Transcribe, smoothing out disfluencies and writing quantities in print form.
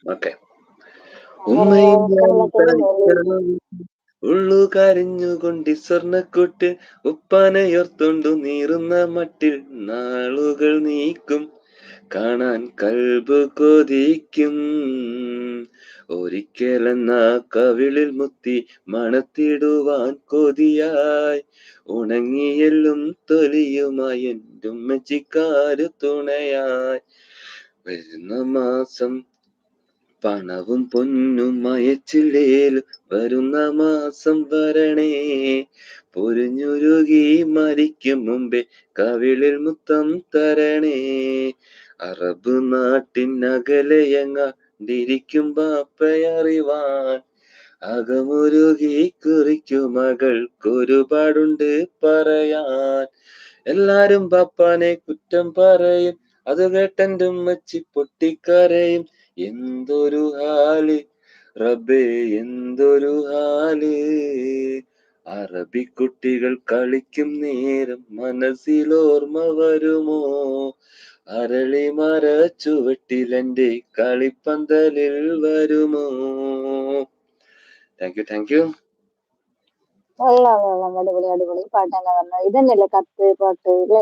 Okay. പറയാ ഉമ്മയും ഞാനും കേരളത്തിന്റെ മേളിൽ കളിക്കണം ഉള്ളു കരഞ്ഞുകൊണ്ട് സ്വർണ്ണക്കൊട്ട് ഉപ്പാനയോർത്തോണ്ടു നീറുന്ന മട്ടിൽ നാളുകൾ നീക്കും കാണാൻ കൽബ് കൊതിക്കും ഒരിക്കലെന്ന കവിളിൽ മുത്തി മണത്തിടുവാൻ കൊതിയായി ഉണങ്ങിയെല്ലും തൊലിയുമായി എൻ്റെ ഉമ്മച്ചിക്കാരു തുണയായി വരുന്ന മാസം പണവും പൊന്നും അയച്ചില്ലേലും വരുന്ന മാസം വരണേ പൊരിഞ്ഞുരുകി മരിക്കും മുമ്പേ കവിളിൽ മുത്തം തരണേ അറബ് നാട്ടിനകലെയങ്ങാണ്ടിരിക്കും ബാപ്പയറിവാൻ അകമുരുകി കുറിക്കും മകൾക്കൊരുപാടുണ്ട് പറയാൻ എല്ലാരും ബാപ്പാനെ കുറ്റം പറയും അത് കേട്ടെന്റെ ഉമ്മച്ചി പൊട്ടിക്കരയും എന്തൊരു ഹാല് റബ്ബേ എന്തൊരു ഹാല് അറബിക്കുട്ടികൾ കളിക്കും നേരം മനസ്സിലോർമ്മ വരുമോ അരളിമര ചുവട്ടിലെന്റെ കളിപ്പന്തലിൽ വരുമോ. Thank you. കൊള്ളാം കൊള്ളാം, അടിപൊളി അടിപൊളി പാട്ട് തന്നെ പറഞ്ഞത്. ഇതന്നെയല്ലേ കത്ത് പാട്ട് അല്ലേ?